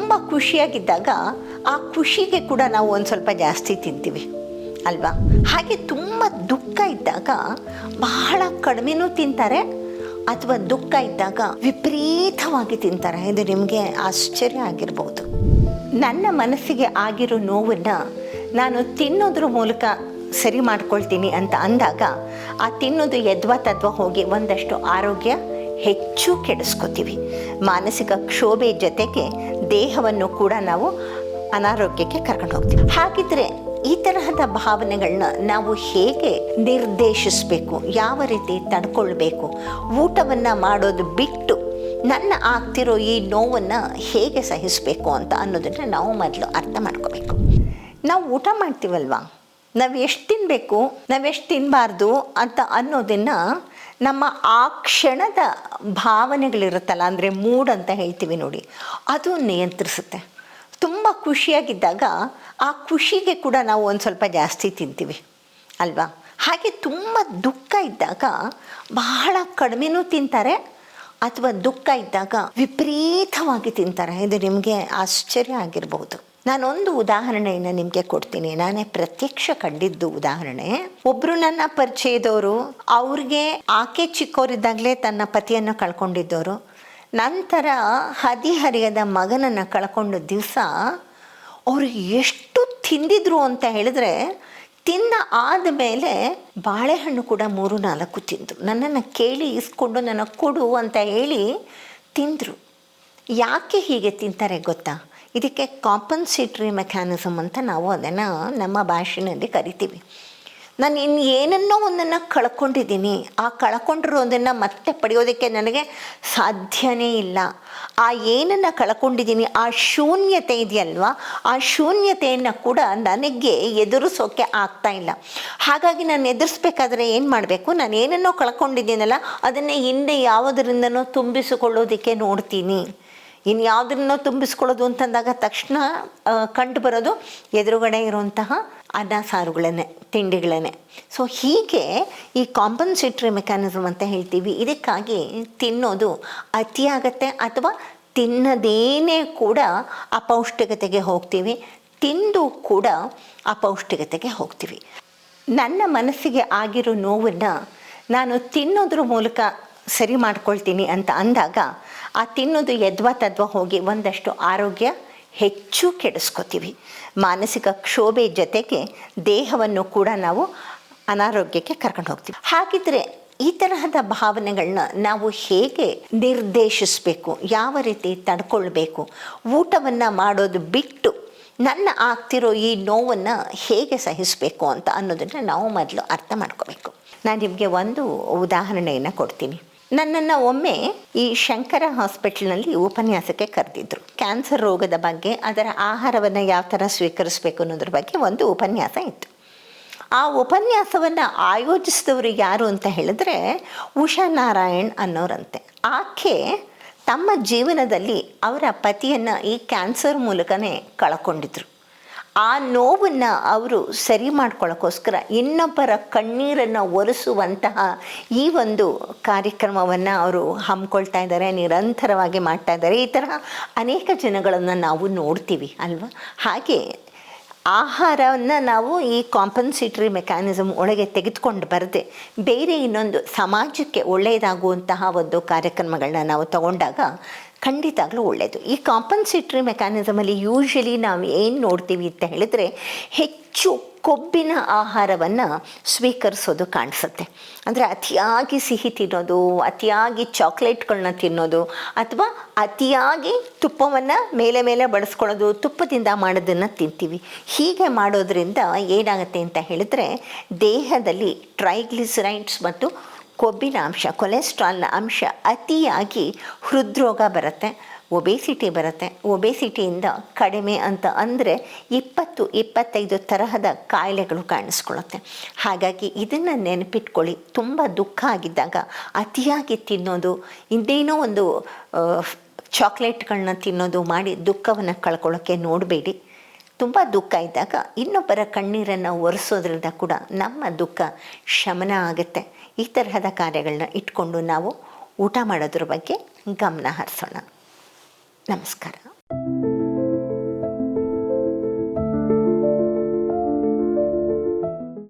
ತುಂಬ ಖುಷಿಯಾಗಿದ್ದಾಗ ಆ ಖುಷಿಗೆ ಕೂಡ ನಾವು ಒಂದು ಸ್ವಲ್ಪ ಜಾಸ್ತಿ ತಿಂತೀವಿ ಅಲ್ವಾ? ಹಾಗೆ ತುಂಬ ದುಃಖ ಇದ್ದಾಗ ಬಹಳ ಕಡಿಮೆನೂ ತಿಂತಾರೆ, ಅಥವಾ ದುಃಖ ಇದ್ದಾಗ ವಿಪರೀತವಾಗಿ ತಿಂತಾರೆ. ಇದು ನಿಮಗೆ ಆಶ್ಚರ್ಯ ಆಗಿರ್ಬೋದು. ನನ್ನ ಮನಸ್ಸಿಗೆ ಆಗಿರೋ ನೋವನ್ನು ನಾನು ತಿನ್ನೋದ್ರ ಮೂಲಕ ಸರಿ ಮಾಡ್ಕೊಳ್ತೀನಿ ಅಂತ ಅಂದಾಗ ಆ ತಿನ್ನೋದು ಯದ್ವಾ ತದ್ವಾ ಹೋಗಿ ಒಂದಷ್ಟು ಆರೋಗ್ಯ ಹೆಚ್ಚು ಕೆಡಿಸ್ಕೋತೀವಿ. ಮಾನಸಿಕ ಕ್ಷೋಭೆ ಜೊತೆಗೆ ದೇಹವನ್ನು ಕೂಡ ನಾವು ಅನಾರೋಗ್ಯಕ್ಕೆ ಕರ್ಕೊಂಡು ಹೋಗ್ತೀವಿ. ಹಾಗಿದ್ರೆ ಈ ತರಹದ ಭಾವನೆಗಳನ್ನ ನಾವು ಹೇಗೆ ನಿರ್ದೇಶಿಸಬೇಕು, ಯಾವ ರೀತಿ ತಡ್ಕೊಳ್ಬೇಕು, ಊಟವನ್ನು ಮಾಡೋದು ಬಿಟ್ಟು ನನ್ನ ಆಗ್ತಿರೋ ಈ ನೋವನ್ನು ಹೇಗೆ ಸಹಿಸಬೇಕು ಅಂತ ಅನ್ನೋದನ್ನು ನಾವು ಮೊದಲು ಅರ್ಥ ಮಾಡ್ಕೋಬೇಕು. ನಾವು ಊಟ ಮಾಡ್ತೀವಲ್ವ, ನಾವು ಎಷ್ಟು ತಿನ್ನಬೇಕು, ನಾವೆಷ್ಟು ತಿನ್ನಬಾರ್ದು ಅಂತ ಅನ್ನೋದನ್ನು ನಮ್ಮ ಆ ಕ್ಷಣದ ಭಾವನೆಗಳಿರುತ್ತಲ್ಲ, ಅಂದರೆ ಮೂಡ್ ಅಂತ ಹೇಳ್ತೀವಿ ನೋಡಿ, ಅದು ನಿಯಂತ್ರಿಸುತ್ತೆ. ತುಂಬ ಖುಷಿಯಾಗಿದ್ದಾಗ ಆ ಖುಷಿಗೆ ಕೂಡ ನಾವು ಒಂದು ಸ್ವಲ್ಪ ಜಾಸ್ತಿ ತಿಂತೀವಿ ಅಲ್ವಾ? ಹಾಗೆ ತುಂಬ ದುಃಖ ಇದ್ದಾಗ ಬಹಳ ಕಡಿಮೆನೂ ತಿಂತಾರೆ, ಅಥವಾ ದುಃಖ ಇದ್ದಾಗ ವಿಪರೀತವಾಗಿ ತಿಂತಾರೆ. ಇದು ನಿಮಗೆ ಆಶ್ಚರ್ಯ ಆಗಿರ್ಬೋದು. ನಾನೊಂದು ಉದಾಹರಣೆಯನ್ನು ನಿಮಗೆ ಕೊಡ್ತೀನಿ. ನಾನೇ ಪ್ರತ್ಯಕ್ಷ ಕಂಡಿದ್ದು ಉದಾಹರಣೆ. ಒಬ್ಬರು ನನ್ನ ಪರಿಚಯದವರು, ಅವ್ರಿಗೆ ಆಕೆ ಚಿಕ್ಕವರಿದ್ದಾಗಲೇ ತನ್ನ ಪತಿಯನ್ನು ಕಳ್ಕೊಂಡಿದ್ದವರು. ನಂತರ ಹದಿಹರಿಯದ ಮಗನನ್ನು ಕಳ್ಕೊಂಡ ದಿವಸ ಅವರು ಎಷ್ಟು ತಿಂದಿದ್ರು ಅಂತ ಹೇಳಿದ್ರೆ, ತಿಂದ ಆದಮೇಲೆ ಬಾಳೆಹಣ್ಣು ಕೂಡ 3-4 ತಿಂದರು. ನನ್ನನ್ನು ಕೇಳಿ ಇಸ್ಕೊಂಡು ನನಗೆ ಕೊಡು ಅಂತ ಹೇಳಿ ತಿಂದರು. ಯಾಕೆ ಹೀಗೆ ತಿಂತಾರೆ ಗೊತ್ತಾ? ಇದಕ್ಕೆ ಕಾಂಪನ್ಸೇಟ್ರಿ ಮೆಕ್ಯಾನಿಸಮ್ ಅಂತ ನಾವು ಅದನ್ನು ನಮ್ಮ ಭಾಷೆಯಲ್ಲಿ ಕರಿತೀವಿ. ನಾನು ಇನ್ನು ಏನನ್ನೋ ಒಂದನ್ನು ಕಳ್ಕೊಂಡಿದ್ದೀನಿ, ಆ ಕಳ್ಕೊಂಡಿರೋದನ್ನು ಮತ್ತೆ ಪಡೆಯೋದಕ್ಕೆ ನನಗೆ ಸಾಧ್ಯನೇ ಇಲ್ಲ. ಆ ಏನನ್ನು ಕಳ್ಕೊಂಡಿದ್ದೀನಿ, ಆ ಶೂನ್ಯತೆ ಇದೆಯಲ್ವ, ಆ ಶೂನ್ಯತೆಯನ್ನು ಕೂಡ ನನಗೆ ಎದುರಿಸೋಕ್ಕೆ ಆಗ್ತಾ ಇಲ್ಲ. ಹಾಗಾಗಿ ನಾನು ಎದುರಿಸ್ಬೇಕಾದ್ರೆ ಏನು ಮಾಡಬೇಕು, ನಾನು ಏನನ್ನೋ ಕಳ್ಕೊಂಡಿದ್ದೀನಲ್ಲ ಅದನ್ನೇ ಹಿಂದೆ ಯಾವುದರಿಂದನೋ ತುಂಬಿಸಿಕೊಳ್ಳೋದಕ್ಕೆ ನೋಡ್ತೀನಿ. ಇನ್ನು ಯಾವುದನ್ನೋ ತುಂಬಿಸ್ಕೊಳ್ಳೋದು ಅಂತಂದಾಗ ತಕ್ಷಣ ಕಂಡು ಬರೋದು ಎದುರುಗಡೆ ಇರುವಂತಹ ಅನ್ನ ಸಾರುಗಳನ್ನೇ, ತಿಂಡಿಗಳನ್ನೇ. ಸೊ ಹೀಗೆ ಈ ಕಾಂಪನ್ಸೇಟ್ರಿ ಮೆಕ್ಯಾನಿಸಮ್ ಅಂತ ಹೇಳ್ತೀವಿ. ಇದಕ್ಕಾಗಿ ತಿನ್ನೋದು ಅತಿಯಾಗತ್ತೆ, ಅಥವಾ ತಿನ್ನದೇನೇ ಕೂಡ ಅಪೌಷ್ಟಿಕತೆಗೆ ಹೋಗ್ತೀವಿ, ತಿಂದು ಕೂಡ ಅಪೌಷ್ಟಿಕತೆಗೆ ಹೋಗ್ತೀವಿ. ನನ್ನ ಮನಸ್ಸಿಗೆ ಆಗಿರೋ ನೋವನ್ನು ನಾನು ತಿನ್ನೋದ್ರ ಮೂಲಕ ಸರಿ ಮಾಡ್ಕೊಳ್ತೀನಿ ಅಂತ ಅಂದಾಗ ಆ ತಿನ್ನೋದು ಯದ್ವಾ ತದ್ವಾ ಹೋಗಿ ಒಂದಷ್ಟು ಆರೋಗ್ಯ ಹೆಚ್ಚು ಕೆಡಿಸ್ಕೋತೀವಿ. ಮಾನಸಿಕ ಕ್ಷೋಭೆ ಜೊತೆಗೆ ದೇಹವನ್ನು ಕೂಡ ನಾವು ಅನಾರೋಗ್ಯಕ್ಕೆ ಕರ್ಕೊಂಡು ಹೋಗ್ತೀವಿ. ಹಾಗಿದ್ರೆ ಈ ತರಹದ ಭಾವನೆಗಳನ್ನ ನಾವು ಹೇಗೆ ನಿರ್ದೇಶಿಸಬೇಕು, ಯಾವ ರೀತಿ ತಡ್ಕೊಳ್ಬೇಕು, ಊಟವನ್ನು ಮಾಡೋದು ಬಿಟ್ಟು ನನ್ನ ಆಗ್ತಿರೋ ಈ ನೋವನ್ನು ಹೇಗೆ ಸಹಿಸಬೇಕು ಅಂತ ಅನ್ನೋದನ್ನು ನಾವು ಮೊದಲು ಅರ್ಥ ಮಾಡ್ಕೋಬೇಕು. ನಾನು ನಿಮಗೆ ಒಂದು ಉದಾಹರಣೆಯನ್ನು ಕೊಡ್ತೀನಿ. ನನ್ನನ್ನು ಒಮ್ಮೆ ಈ ಶಂಕರ ಹಾಸ್ಪಿಟಲ್ನಲ್ಲಿ ಉಪನ್ಯಾಸಕ್ಕೆ ಕರೆದಿದ್ರು. ಕ್ಯಾನ್ಸರ್ ರೋಗದ ಬಗ್ಗೆ, ಅದರ ಆಹಾರವನ್ನು ಯಾವ ಥರ ಸ್ವೀಕರಿಸಬೇಕು ಅನ್ನೋದ್ರ ಬಗ್ಗೆ ಒಂದು ಉಪನ್ಯಾಸ ಇತ್ತು. ಆ ಉಪನ್ಯಾಸವನ್ನು ಆಯೋಜಿಸಿದವರು ಯಾರು ಅಂತ ಹೇಳಿದ್ರೆ ಉಷಾ ನಾರಾಯಣ್ ಅನ್ನೋರಂತೆ. ಆಕೆ ತಮ್ಮ ಜೀವನದಲ್ಲಿ ಅವರ ಪತಿಯನ್ನು ಈ ಕ್ಯಾನ್ಸರ್ ಮೂಲಕನೇ ಕಳ್ಕೊಂಡಿದ್ರು. ಆ ನೋವನ್ನು ಅವರು ಸರಿ ಮಾಡ್ಕೊಳ್ಳೋಕ್ಕೋಸ್ಕರ ಇನ್ನೊಬ್ಬರ ಕಣ್ಣೀರನ್ನು ಒರೆಸುವಂತಹ ಈ ಒಂದು ಕಾರ್ಯಕ್ರಮವನ್ನು ಅವರು ಹಮ್ಮಿಕೊಳ್ತಾ ಇದ್ದಾರೆ, ನಿರಂತರವಾಗಿ ಮಾಡ್ತಾ ಇದ್ದಾರೆ. ಈ ತರಹ ಅನೇಕ ಜನಗಳನ್ನು ನಾವು ನೋಡ್ತೀವಿ ಅಲ್ವಾ? ಹಾಗೆ ಆಹಾರವನ್ನು ನಾವು ಈ ಕಾಂಪನ್ಸೇಟ್ರಿ ಮೆಕ್ಯಾನಿಸಮ್ ಒಳಗೆ ತೆಗೆದುಕೊಂಡು ಬರದೆ ಬೇರೆ ಇನ್ನೊಂದು ಸಮಾಜಕ್ಕೆ ಒಳ್ಳೆಯದಾಗುವಂತಹ ಒಂದು ಕಾರ್ಯಕ್ರಮಗಳನ್ನ ನಾವು ತಗೊಂಡಾಗ ಖಂಡಿತವಾಗ್ಲೂ ಒಳ್ಳೆಯದು. ಈ ಕಾಂಪನ್ಸೇಟ್ರಿ ಮೆಕ್ಯಾನಿಸಮಲ್ಲಿ ಯೂಶ್ವಲಿ ನಾವು ಏನು ನೋಡ್ತೀವಿ ಅಂತ ಹೇಳಿದ್ರೆ, ಹೆಚ್ಚು ಕೊಬ್ಬಿನ ಆಹಾರವನ್ನು ಸ್ವೀಕರಿಸೋದು ಕಾಣಿಸುತ್ತೆ. ಅಂದರೆ ಅತಿಯಾಗಿ ಸಿಹಿ ತಿನ್ನೋದು, ಅತಿಯಾಗಿ ಚಾಕ್ಲೇಟ್ಗಳನ್ನ ತಿನ್ನೋದು, ಅಥವಾ ಅತಿಯಾಗಿ ತುಪ್ಪವನ್ನು ಮೇಲೆ ಮೇಲೆ ಬಳಸ್ಕೊಳ್ಳೋದು, ತುಪ್ಪದಿಂದ ಮಾಡೋದನ್ನು ತಿಂತೀವಿ. ಹೀಗೆ ಮಾಡೋದ್ರಿಂದ ಏನಾಗುತ್ತೆ ಅಂತ ಹೇಳಿದ್ರೆ, ದೇಹದಲ್ಲಿ ಟ್ರೈಗ್ಲಿಸರೈಡ್ಸ್ ಮತ್ತು ಕೊಬ್ಬಿನ ಅಂಶ, ಕೊಲೆಸ್ಟ್ರಾಲ್ನ ಅಂಶ ಅತಿಯಾಗಿ ಹೃದ್ರೋಗ ಬರುತ್ತೆ, ಒಬೇಸಿಟಿ ಬರುತ್ತೆ. ಒಬೇಸಿಟಿಯಿಂದ ಕಡಿಮೆ ಅಂತ ಅಂದರೆ 20-25 ತರಹದ ಕಾಯಿಲೆಗಳು ಕಾಣಿಸ್ಕೊಳ್ಳುತ್ತೆ. ಹಾಗಾಗಿ ಇದನ್ನು ನೆನಪಿಟ್ಕೊಳ್ಳಿ. ತುಂಬ ದುಃಖ ಆಗಿದ್ದಾಗ ಅತಿಯಾಗಿ ತಿನ್ನೋದು, ಇನ್ನೇನೋ ಒಂದು ಚಾಕ್ಲೇಟ್ಗಳನ್ನ ತಿನ್ನೋದು ಮಾಡಿ ದುಃಖವನ್ನು ಕಳ್ಕೊಳ್ಳೋಕ್ಕೆ ನೋಡಬೇಡಿ. ತುಂಬ ದುಃಖ ಇದ್ದಾಗ ಇನ್ನೊಬ್ಬರ ಕಣ್ಣೀರನ್ನು ಒರೆಸೋದ್ರಿಂದ ಕೂಡ ನಮ್ಮ ದುಃಖ ಶಮನ ಆಗುತ್ತೆ. ಈ ತರಹದ ಕಾರ್ಯಗಳನ್ನ ಇಟ್ಕೊಂಡು ನಾವು ಊಟ ಮಾಡೋದ್ರ ಬಗ್ಗೆ ಗಮನ ಹರಿಸೋಣ. ನಮಸ್ಕಾರ.